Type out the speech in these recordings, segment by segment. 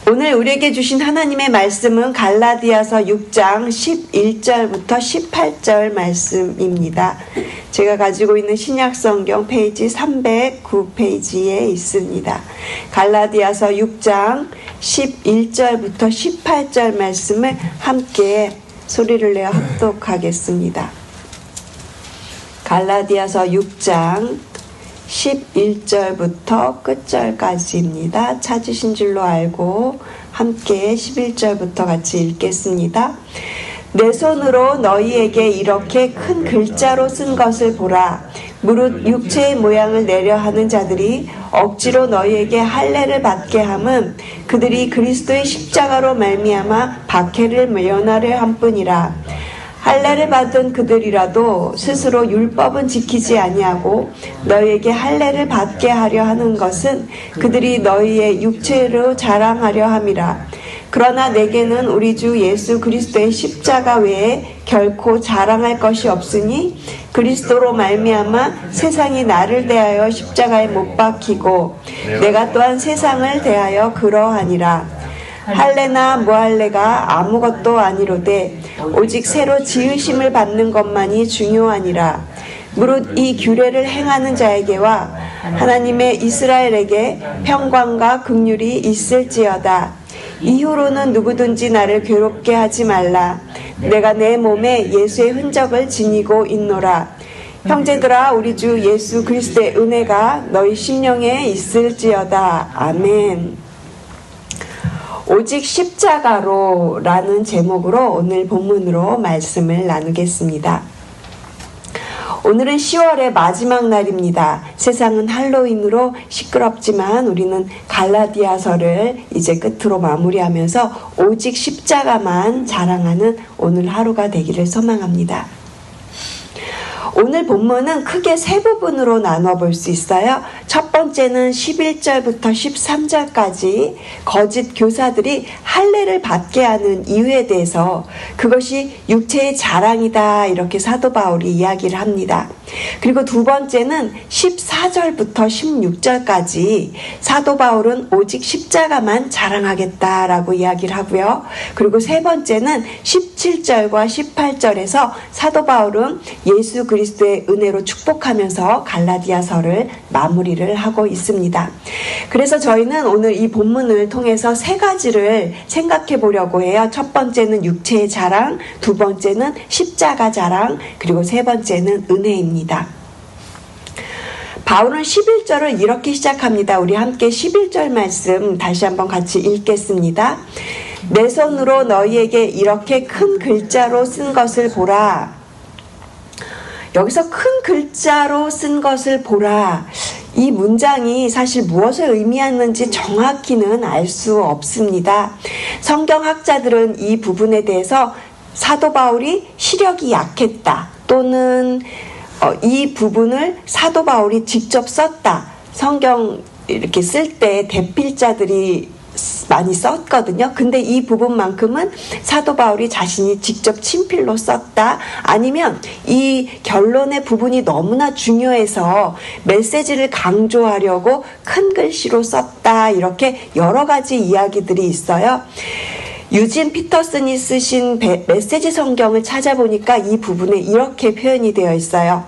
오늘 우리에게 주신 하나님의 말씀은 갈라디아서 6장 11절부터 18절 말씀입니다. 제가 가지고 있는 신약성경 페이지 309페이지에 있습니다. 갈라디아서 6장 11절부터 18절 말씀을 함께 소리를 내어 합독하겠습니다. 갈라디아서 6장 11절부터 끝절까지입니다. 찾으신 줄로 알고 함께 11절부터 같이 읽겠습니다. 내 손으로 너희에게 이렇게 큰 글자로 쓴 것을 보라. 무릇 육체의 모양을 내려 하는 자들이 억지로 너희에게 할례를 받게 함은 그들이 그리스도의 십자가로 말미암아 박해를 면하려 함뿐이라. 할례를 받은 그들이라도 스스로 율법은 지키지 아니하고 너희에게 할례를 받게 하려 하는 것은 그들이 너희의 육체로 자랑하려 함이라. 그러나 내게는 우리 주 예수 그리스도의 십자가 외에 결코 자랑할 것이 없으니 그리스도로 말미암아 세상이 나를 대하여 십자가에 못 박히고 내가 또한 세상을 대하여 그러하니라. 할례나 무할례가 아무것도 아니로되 오직 새로 지으심을 받는 것만이 중요하니라. 무릇 이 규례를 행하는 자에게와 하나님의 이스라엘에게 평강과 긍휼이 있을지어다. 이후로는 누구든지 나를 괴롭게 하지 말라. 내가 내 몸에 예수의 흔적을 지니고 있노라. 형제들아, 우리 주 예수 그리스도의 은혜가 너희 심령에 있을지어다. 아멘. 오직 십자가로 라는 제목으로 오늘 본문으로 말씀을 나누겠습니다. 오늘은 10월의 마지막 날입니다. 세상은 할로윈으로 시끄럽지만 우리는 갈라디아서를 이제 끝으로 마무리하면서 오직 십자가만 자랑하는 오늘 하루가 되기를 소망합니다. 오늘 본문은 크게 세 부분으로 나눠볼 수 있어요. 첫 번째는 11절부터 13절까지 거짓 교사들이 할례를 받게 하는 이유에 대해서 그것이 육체의 자랑이다 이렇게 사도 바울이 이야기를 합니다. 그리고 두 번째는 14절부터 16절까지 사도 바울은 오직 십자가만 자랑하겠다라고 이야기를 하고요. 그리고 세 번째는 17절과 18절에서 사도 바울은 예수 그리스도의 은혜로 축복하면서 갈라디아서를 마무리를 하고 있습니다. 그래서 저희는 오늘 이 본문을 통해서 세 가지를 생각해 보려고 해요. 첫 번째는 육체의 자랑, 두 번째는 십자가 자랑, 그리고 세 번째는 은혜입니다. 바울은 11절을 이렇게 시작합니다. 우리 함께 11절 말씀 다시 한번 같이 읽겠습니다. 내 손으로 너희에게 이렇게 큰 글자로 쓴 것을 보라. 여기서 큰 글자로 쓴 것을 보라. 이 문장이 사실 무엇을 의미하는지 정확히는 알 수 없습니다. 성경학자들은 이 부분에 대해서 사도 바울이 시력이 약했다 또는 이 부분을 사도 바울이 직접 썼다. 성경 이렇게 쓸 때 대필자들이 많이 썼거든요. 근데 이 부분만큼은 사도 바울이 자신이 직접 친필로 썼다. 아니면 이 결론의 부분이 너무나 중요해서 메시지를 강조하려고 큰 글씨로 썼다. 이렇게 여러 가지 이야기들이 있어요. 유진 피터슨이 쓰신 메시지 성경을 찾아보니까 이 부분에 이렇게 표현이 되어 있어요.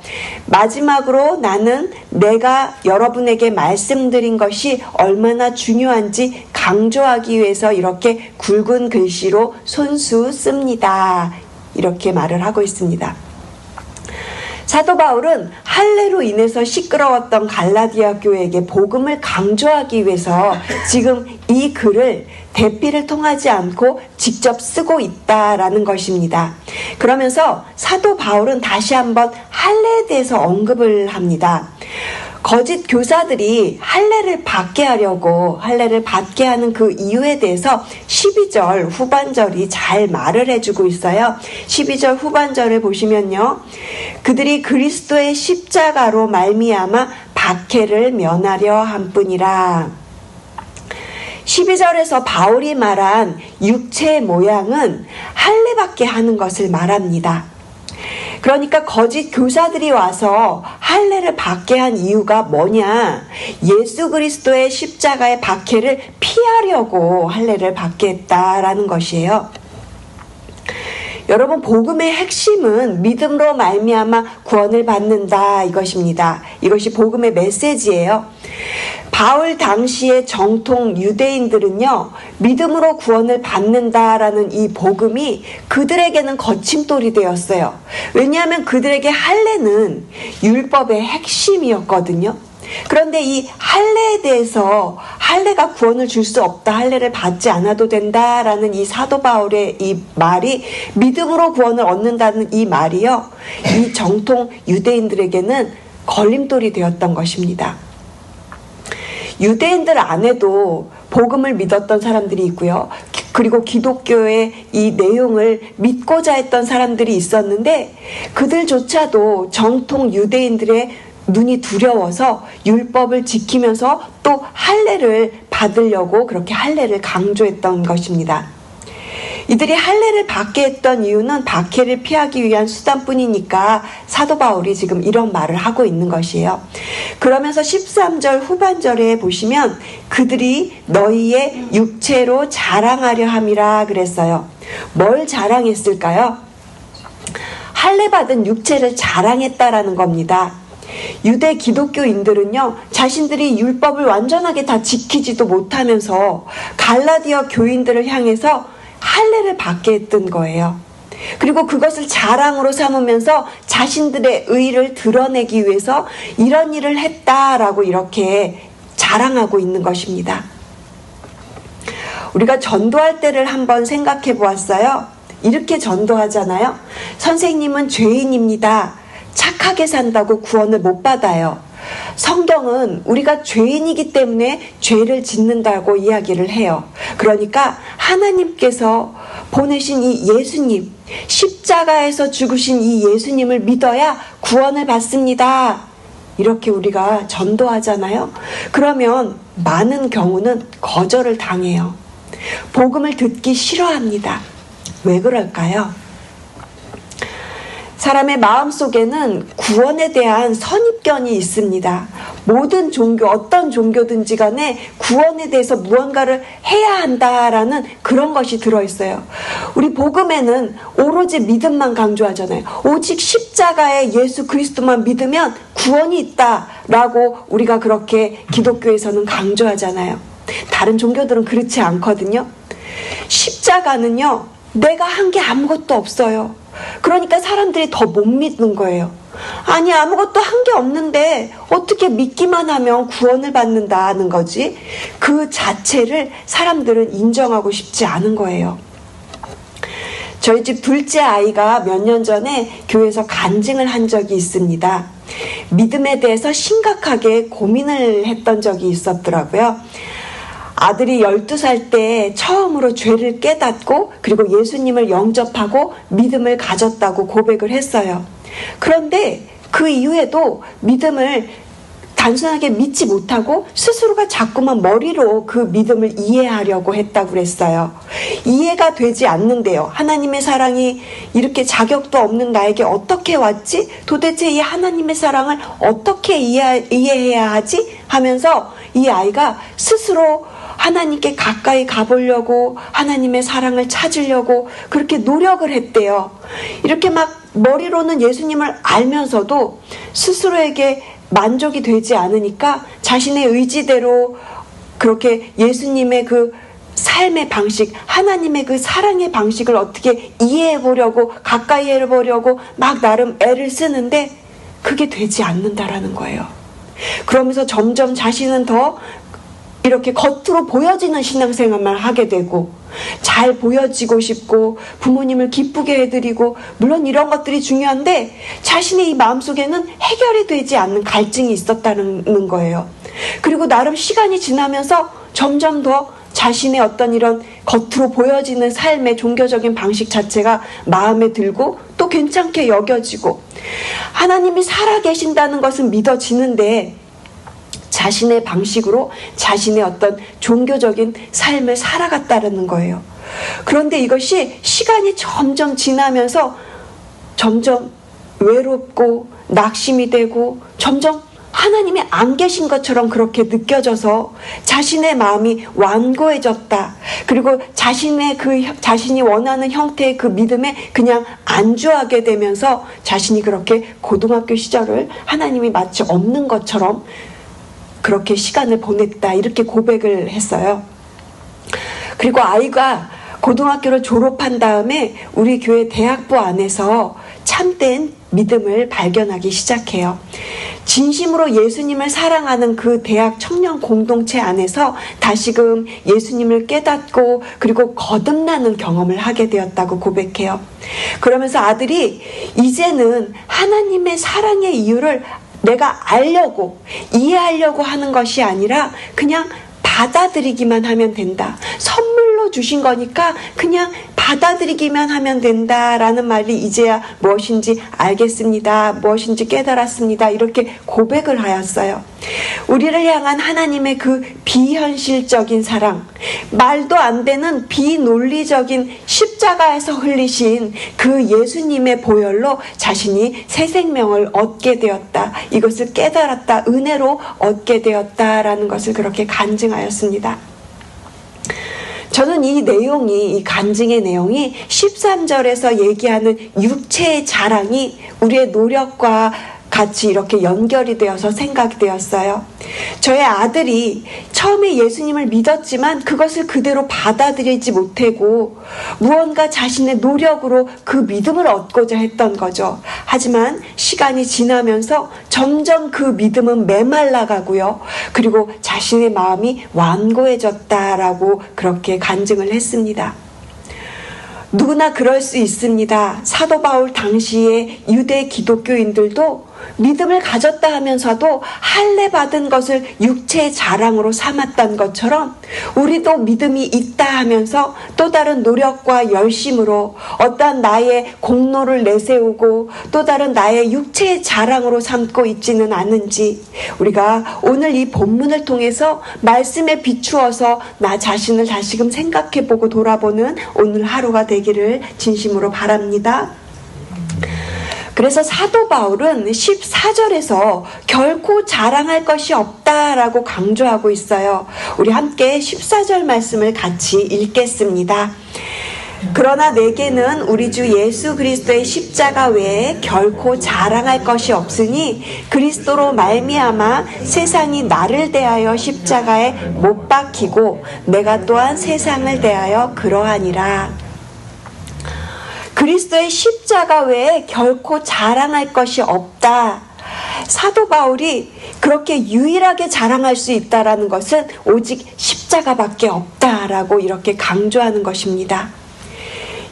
마지막으로 나는 내가 여러분에게 말씀드린 것이 얼마나 중요한지 강조하기 위해서 이렇게 굵은 글씨로 손수 씁니다. 이렇게 말을 하고 있습니다. 사도 바울은 할례로 인해서 시끄러웠던 갈라디아 교회에게 복음을 강조하기 위해서 지금 이 글을 대필을 통하지 않고 직접 쓰고 있다라는 것입니다. 그러면서 사도 바울은 다시 한번 할례에 대해서 언급을 합니다. 거짓 교사들이 할례를 받게 하는 그 이유에 대해서 12절 후반절이 잘 말을 해주고 있어요. 12절 후반절을 보시면요. 그들이 그리스도의 십자가로 말미암아 박해를 면하려 함뿐이라. 12절에서 바울이 말한 육체의 모양은 할례받게 하는 것을 말합니다. 그러니까 거짓 교사들이 와서 할례를 받게 한 이유가 뭐냐? 예수 그리스도의 십자가의 박해를 피하려고 할례를 받게 했다라는 것이에요. 여러분, 복음의 핵심은 믿음으로 말미암아 구원을 받는다 이것입니다. 이것이 복음의 메시지예요. 바울 당시의 정통 유대인들은요, 믿음으로 구원을 받는다라는 이 복음이 그들에게는 거침돌이 되었어요. 왜냐하면 그들에게 할례는 율법의 핵심이었거든요. 그런데 이 할례에 대해서 할례가 구원을 줄 수 없다, 할례를 받지 않아도 된다라는 이 사도 바울의 이 말이, 믿음으로 구원을 얻는다는 이 말이요, 이 정통 유대인들에게는 걸림돌이 되었던 것입니다. 유대인들 안에도 복음을 믿었던 사람들이 있고요, 그리고 기독교의 이 내용을 믿고자 했던 사람들이 있었는데, 그들조차도 정통 유대인들의 눈이 두려워서 율법을 지키면서 또 할례를 받으려고 그렇게 할례를 강조했던 것입니다. 이들이 할례를 받게 했던 이유는 박해를 피하기 위한 수단뿐이니까 사도 바울이 지금 이런 말을 하고 있는 것이에요. 그러면서 13절 후반절에 보시면 그들이 너희의 육체로 자랑하려 함이라 그랬어요. 뭘 자랑했을까요? 할례 받은 육체를 자랑했다라는 겁니다. 유대 기독교인들은요, 자신들이 율법을 완전하게 다 지키지도 못하면서 갈라디아 교인들을 향해서 할례를 받게 했던 거예요. 그리고 그것을 자랑으로 삼으면서 자신들의 의를 드러내기 위해서 이런 일을 했다라고 이렇게 자랑하고 있는 것입니다. 우리가 전도할 때를 한번 생각해 보았어요. 이렇게 전도하잖아요. 선생님은 죄인입니다. 착하게 산다고 구원을 못 받아요. 성경은 우리가 죄인이기 때문에 죄를 짓는다고 이야기를 해요. 그러니까 하나님께서 보내신 이 예수님, 십자가에서 죽으신 이 예수님을 믿어야 구원을 받습니다. 이렇게 우리가 전도하잖아요. 그러면 많은 경우는 거절을 당해요. 복음을 듣기 싫어합니다. 왜 그럴까요? 사람의 마음속에는 구원에 대한 선입견이 있습니다. 모든 종교, 어떤 종교든지 간에 구원에 대해서 무언가를 해야 한다라는 그런 것이 들어있어요. 우리 복음에는 오로지 믿음만 강조하잖아요. 오직 십자가의 예수 그리스도만 믿으면 구원이 있다라고 우리가 그렇게 기독교에서는 강조하잖아요. 다른 종교들은 그렇지 않거든요. 십자가는요, 내가 한 게 아무것도 없어요. 그러니까 사람들이 더 못 믿는 거예요. 아니, 아무것도 한 게 없는데 어떻게 믿기만 하면 구원을 받는다는 거지? 그 자체를 사람들은 인정하고 싶지 않은 거예요. 저희 집 둘째 아이가 몇 년 전에 교회에서 간증을 한 적이 있습니다. 믿음에 대해서 심각하게 고민을 했던 적이 있었더라고요. 아들이 12살 때 처음으로 죄를 깨닫고 그리고 예수님을 영접하고 믿음을 가졌다고 고백을 했어요. 그런데 그 이후에도 믿음을 단순하게 믿지 못하고 스스로가 자꾸만 머리로 그 믿음을 이해하려고 했다고 그랬어요. 이해가 되지 않는데요. 하나님의 사랑이 이렇게 자격도 없는 나에게 어떻게 왔지? 도대체 이 하나님의 사랑을 어떻게 이해해야 하지? 하면서 이 아이가 스스로 하나님께 가까이 가보려고 하나님의 사랑을 찾으려고 그렇게 노력을 했대요. 이렇게 막 머리로는 예수님을 알면서도 스스로에게 만족이 되지 않으니까 자신의 의지대로 그렇게 예수님의 그 삶의 방식, 하나님의 그 사랑의 방식을 어떻게 이해해 보려고 가까이 해보려고 막 나름 애를 쓰는데 그게 되지 않는다라는 거예요. 그러면서 점점 자신은 더 이렇게 겉으로 보여지는 신앙생활만 하게 되고 잘 보여지고 싶고 부모님을 기쁘게 해드리고 물론 이런 것들이 중요한데 자신의 이 마음속에는 해결이 되지 않는 갈증이 있었다는 거예요. 그리고 나름 시간이 지나면서 점점 더 자신의 어떤 이런 겉으로 보여지는 삶의 종교적인 방식 자체가 마음에 들고 또 괜찮게 여겨지고 하나님이 살아계신다는 것은 믿어지는데 자신의 방식으로 자신의 어떤 종교적인 삶을 살아갔다는 거예요. 그런데 이것이 시간이 점점 지나면서 점점 외롭고 낙심이 되고 점점 하나님이 안 계신 것처럼 그렇게 느껴져서 자신의 마음이 완고해졌다. 그리고 자신이 원하는 형태의 그 믿음에 그냥 안주하게 되면서 자신이 그렇게 고등학교 시절을 하나님이 마치 없는 것처럼 그렇게 시간을 보냈다. 이렇게 고백을 했어요. 그리고 아이가 고등학교를 졸업한 다음에 우리 교회 대학부 안에서 참된 믿음을 발견하기 시작해요. 진심으로 예수님을 사랑하는 그 대학 청년 공동체 안에서 다시금 예수님을 깨닫고 그리고 거듭나는 경험을 하게 되었다고 고백해요. 그러면서 아들이 이제는 하나님의 사랑의 이유를 내가 알려고 이해하려고 하는 것이 아니라 그냥 받아들이기만 하면 된다. 선물로 주신 거니까 그냥 받아들이기만 하면 된다라는 말이 이제야 무엇인지 알겠습니다. 무엇인지 깨달았습니다. 이렇게 고백을 하였어요. 우리를 향한 하나님의 그 비현실적인 사랑, 말도 안 되는 비논리적인 십자가에서 흘리신 그 예수님의 보혈로 자신이 새 생명을 얻게 되었다. 이것을 깨달았다. 은혜로 얻게 되었다라는 것을 그렇게 간증하였습니다. 저는 이 간증의 내용이 13절에서 얘기하는 육체의 자랑이 우리의 노력과 같이 이렇게 연결이 되어서 생각이 되었어요. 저의 아들이 처음에 예수님을 믿었지만 그것을 그대로 받아들이지 못하고 무언가 자신의 노력으로 그 믿음을 얻고자 했던 거죠. 하지만 시간이 지나면서 점점 그 믿음은 메말라가고요. 그리고 자신의 마음이 완고해졌다라고 그렇게 간증을 했습니다. 누구나 그럴 수 있습니다. 사도 바울 당시에 유대 기독교인들도 믿음을 가졌다 하면서도 할례 받은 것을 육체의 자랑으로 삼았던 것처럼 우리도 믿음이 있다 하면서 또 다른 노력과 열심으로 어떠한 나의 공로를 내세우고 또 다른 나의 육체의 자랑으로 삼고 있지는 않은지 우리가 오늘 이 본문을 통해서 말씀에 비추어서 나 자신을 다시금 생각해보고 돌아보는 오늘 하루가 되기를 진심으로 바랍니다. 그래서 사도 바울은 14절에서 결코 자랑할 것이 없다라고 강조하고 있어요. 우리 함께 14절 말씀을 같이 읽겠습니다. 그러나 내게는 우리 주 예수 그리스도의 십자가 외에 결코 자랑할 것이 없으니 그리스도로 말미암아 세상이 나를 대하여 십자가에 못 박히고 내가 또한 세상을 대하여 그러하니라. 그리스도의 십자가 외에 결코 자랑할 것이 없다. 사도 바울이 그렇게 유일하게 자랑할 수 있다라는 것은 오직 십자가밖에 없다라고 이렇게 강조하는 것입니다.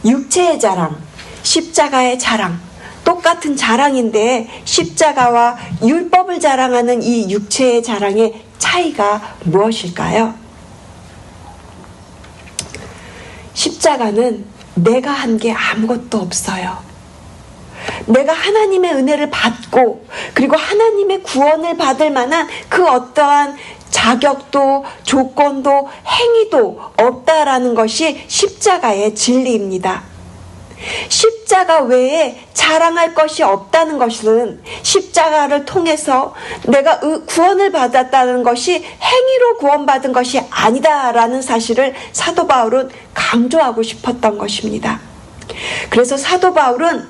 육체의 자랑, 십자가의 자랑, 똑같은 자랑인데 십자가와 율법을 자랑하는 이 육체의 자랑의 차이가 무엇일까요? 십자가는 내가 한 게 아무것도 없어요. 내가 하나님의 은혜를 받고 그리고 하나님의 구원을 받을 만한 그 어떠한 자격도 조건도 행위도 없다라는 것이 십자가의 진리입니다. 십자가 외에 자랑할 것이 없다는 것은 십자가를 통해서 내가 구원을 받았다는 것이 행위로 구원받은 것이 아니다라는 사실을 사도 바울은 강조하고 싶었던 것입니다. 그래서 사도 바울은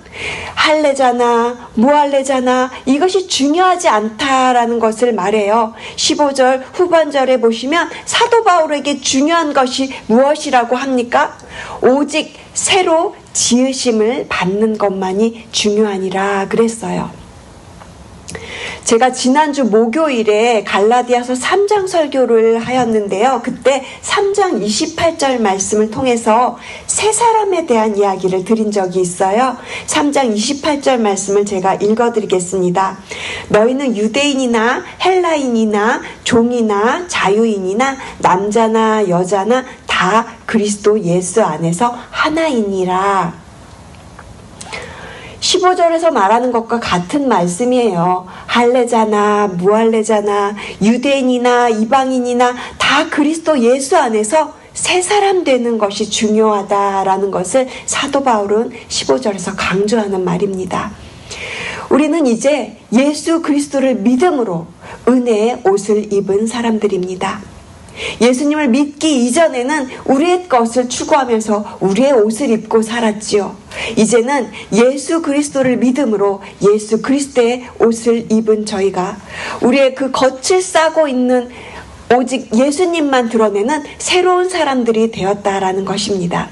할례자나 무할례자나 이것이 중요하지 않다라는 것을 말해요. 15절 후반절에 보시면 사도 바울에게 중요한 것이 무엇이라고 합니까? 오직 새로 지으심을 받는 것만이 중요하니라 그랬어요. 제가 지난주 목요일에 갈라디아서 3장 설교를 하였는데요. 그때 3장 28절 말씀을 통해서 새 사람에 대한 이야기를 드린 적이 있어요. 3장 28절 말씀을 제가 읽어드리겠습니다. 너희는 유대인이나 헬라인이나 종이나 자유인이나 남자나 여자나 다 그리스도 예수 안에서 하나이니라. 15절에서 말하는 것과 같은 말씀이에요. 할례자나 무할례자나 유대인이나 이방인이나 다 그리스도 예수 안에서 새 사람 되는 것이 중요하다라는 것을 사도 바울은 15절에서 강조하는 말입니다. 우리는 이제 예수 그리스도를 믿음으로 은혜의 옷을 입은 사람들입니다. 예수님을 믿기 이전에는 우리의 것을 추구하면서 우리의 옷을 입고 살았지요. 이제는 예수 그리스도를 믿음으로 예수 그리스도의 옷을 입은 저희가 우리의 그 겉을 싸고 있는 오직 예수님만 드러내는 새로운 사람들이 되었다라는 것입니다.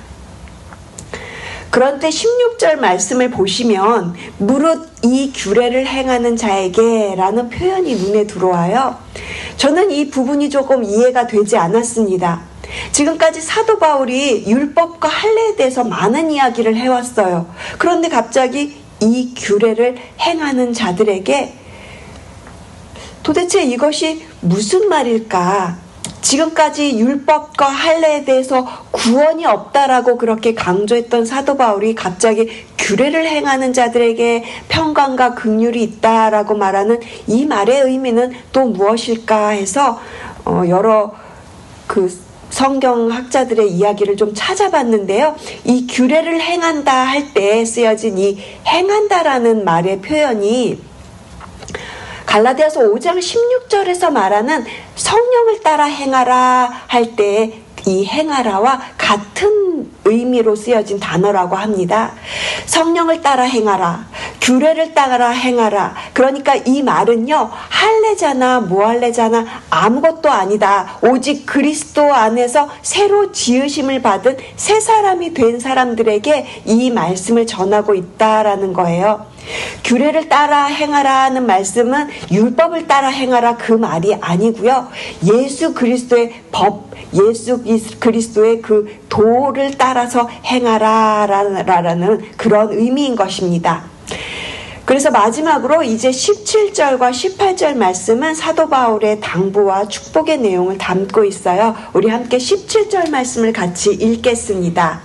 그런데 16절 말씀을 보시면 무릇 이 규례를 행하는 자에게 라는 표현이 눈에 들어와요. 저는 이 부분이 조금 이해가 되지 않았습니다. 지금까지 사도 바울이 율법과 할례에 대해서 많은 이야기를 해왔어요. 그런데 갑자기 이 규례를 행하는 자들에게 도대체 이것이 무슨 말일까? 지금까지 율법과 할례에 대해서 구원이 없다라고 그렇게 강조했던 사도 바울이 갑자기 규례를 행하는 자들에게 평강과 긍휼이 있다라고 말하는 이 말의 의미는 또 무엇일까 해서 여러 그 성경학자들의 이야기를 좀 찾아봤는데요. 이 규례를 행한다 할 때 쓰여진 이 행한다라는 말의 표현이 갈라디아서 5장 16절에서 말하는 성령을 따라 행하라 할 때 이 행하라와 같은 의미로 쓰여진 단어라고 합니다. 성령을 따라 행하라, 규례를 따라 행하라. 그러니까 이 말은요, 할례자나 무할례자나 아무것도 아니다. 오직 그리스도 안에서 새로 지으심을 받은 새 사람이 된 사람들에게 이 말씀을 전하고 있다라는 거예요. 규례를 따라 행하라는 말씀은 율법을 따라 행하라 그 말이 아니고요. 예수 그리스도의 법, 예수 그리스도의 그 도를 따라서 행하라라는 그런 의미인 것입니다. 그래서 마지막으로 이제 17절과 18절 말씀은 사도 바울의 당부와 축복의 내용을 담고 있어요. 우리 함께 17절 말씀을 같이 읽겠습니다.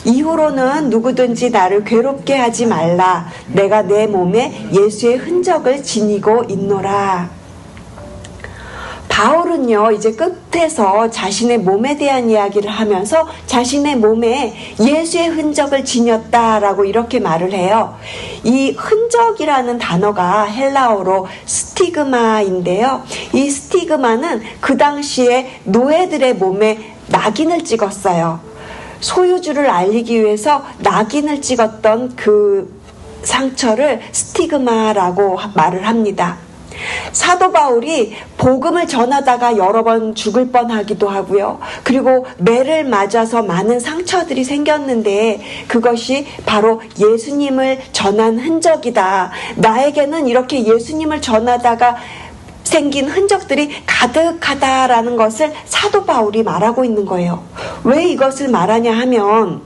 이후로는 누구든지 나를 괴롭게 하지 말라. 내가 내 몸에 예수의 흔적을 지니고 있노라. 바울은요, 이제 끝에서 자신의 몸에 대한 이야기를 하면서 자신의 몸에 예수의 흔적을 지녔다라고 이렇게 말을 해요. 이 흔적이라는 단어가 헬라어로 스티그마인데요. 이 스티그마는 그 당시에 노예들의 몸에 낙인을 찍었어요. 소유주를 알리기 위해서 낙인을 찍었던 그 상처를 스티그마라고 말을 합니다. 사도 바울이 복음을 전하다가 여러 번 죽을 뻔하기도 하고요. 그리고 매를 맞아서 많은 상처들이 생겼는데 그것이 바로 예수님을 전한 흔적이다. 나에게는 이렇게 예수님을 전하다가 생긴 흔적들이 가득하다라는 것을 사도 바울이 말하고 있는 거예요. 왜 이것을 말하냐 하면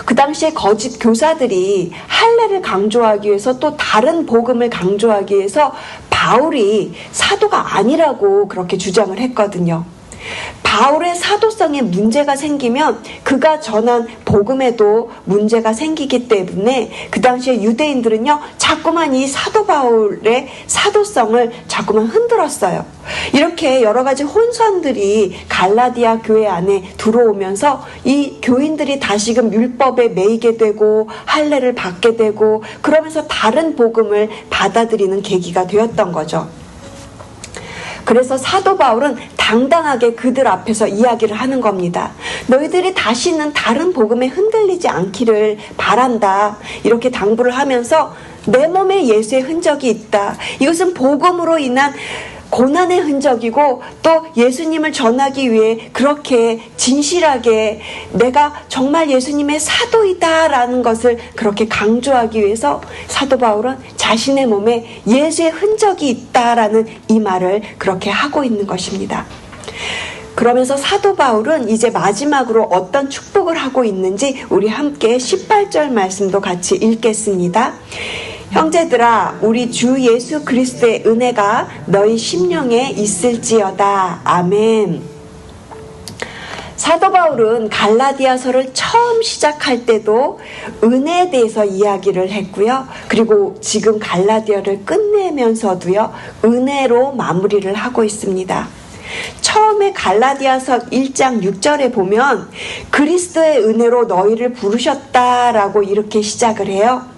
그 당시에 거짓 교사들이 할례를 강조하기 위해서 또 다른 복음을 강조하기 위해서 바울이 사도가 아니라고 그렇게 주장을 했거든요. 바울의 사도성에 문제가 생기면 그가 전한 복음에도 문제가 생기기 때문에 그 당시에 유대인들은요, 자꾸만 이 사도 바울의 사도성을 자꾸만 흔들었어요. 이렇게 여러 가지 혼선들이 갈라디아 교회 안에 들어오면서 이 교인들이 다시금 율법에 매이게 되고 할례를 받게 되고 그러면서 다른 복음을 받아들이는 계기가 되었던 거죠. 그래서 사도 바울은 당당하게 그들 앞에서 이야기를 하는 겁니다. 너희들이 다시는 다른 복음에 흔들리지 않기를 바란다. 이렇게 당부를 하면서 내 몸에 예수의 흔적이 있다. 이것은 복음으로 인한 고난의 흔적이고 또 예수님을 전하기 위해 그렇게 진실하게 내가 정말 예수님의 사도이다라는 것을 그렇게 강조하기 위해서 사도 바울은 자신의 몸에 예수의 흔적이 있다라는 이 말을 그렇게 하고 있는 것입니다. 그러면서 사도 바울은 이제 마지막으로 어떤 축복을 하고 있는지 우리 함께 18절 말씀도 같이 읽겠습니다. 형제들아, 우리 주 예수 그리스도의 은혜가 너희 심령에 있을지어다. 아멘. 사도 바울은 갈라디아서를 처음 시작할 때도 은혜에 대해서 이야기를 했고요. 그리고 지금 갈라디아를 끝내면서도요, 은혜로 마무리를 하고 있습니다. 처음에 갈라디아서 1장 6절에 보면 그리스도의 은혜로 너희를 부르셨다라고 이렇게 시작을 해요.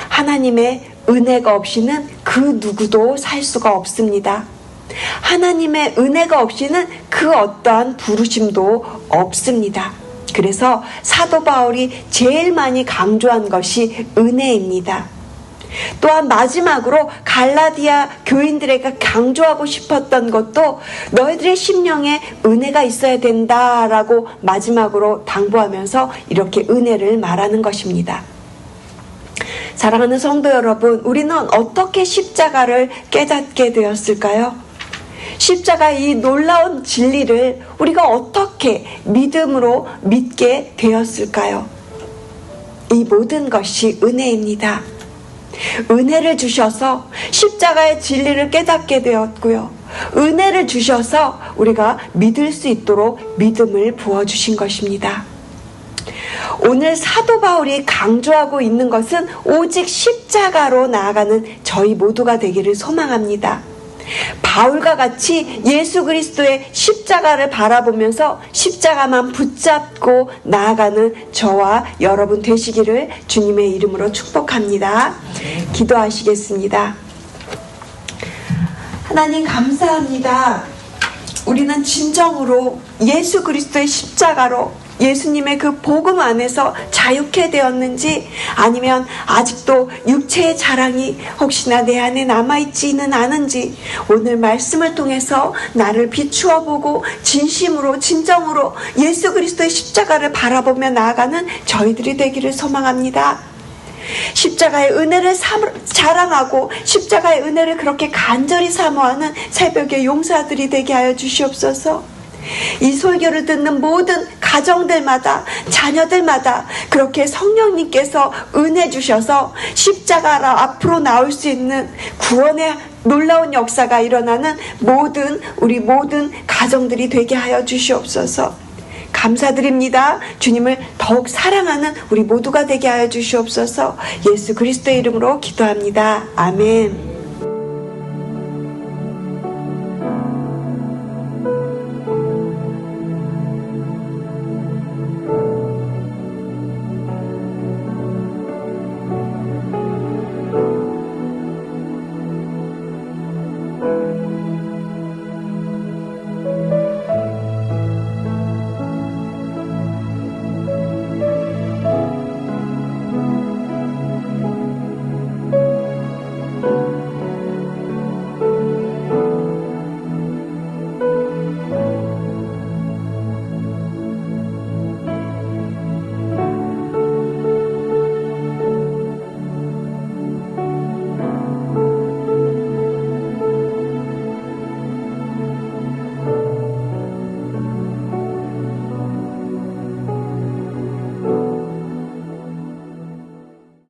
하나님의 은혜가 없이는 그 누구도 살 수가 없습니다. 하나님의 은혜가 없이는 그 어떠한 부르심도 없습니다. 그래서 사도 바울이 제일 많이 강조한 것이 은혜입니다. 또한 마지막으로 갈라디아 교인들에게 강조하고 싶었던 것도 너희들의 심령에 은혜가 있어야 된다라고 마지막으로 당부하면서 이렇게 은혜를 말하는 것입니다. 사랑하는 성도 여러분, 우리는 어떻게 십자가를 깨닫게 되었을까요? 십자가의 이 놀라운 진리를 우리가 어떻게 믿음으로 믿게 되었을까요? 이 모든 것이 은혜입니다. 은혜를 주셔서 십자가의 진리를 깨닫게 되었고요. 은혜를 주셔서 우리가 믿을 수 있도록 믿음을 부어주신 것입니다. 오늘 사도 바울이 강조하고 있는 것은 오직 십자가로 나아가는 저희 모두가 되기를 소망합니다. 바울과 같이 예수 그리스도의 십자가를 바라보면서 십자가만 붙잡고 나아가는 저와 여러분 되시기를 주님의 이름으로 축복합니다. 기도하시겠습니다. 하나님 감사합니다. 우리는 진정으로 예수 그리스도의 십자가로 예수님의 그 복음 안에서 자유케 되었는지, 아니면 아직도 육체의 자랑이 혹시나 내 안에 남아있지는 않은지 오늘 말씀을 통해서 나를 비추어 보고 진심으로 진정으로 예수 그리스도의 십자가를 바라보며 나아가는 저희들이 되기를 소망합니다. 십자가의 은혜를 자랑하고 십자가의 은혜를 그렇게 간절히 사모하는 새벽의 용사들이 되게 하여 주시옵소서. 이 설교를 듣는 모든 가정들마다, 자녀들마다 그렇게 성령님께서 은혜 주셔서 십자가로 앞으로 나올 수 있는 구원의 놀라운 역사가 일어나는 우리 모든 가정들이 되게 하여 주시옵소서. 감사드립니다. 주님을 더욱 사랑하는 우리 모두가 되게 하여 주시옵소서. 예수 그리스도의 이름으로 기도합니다. 아멘.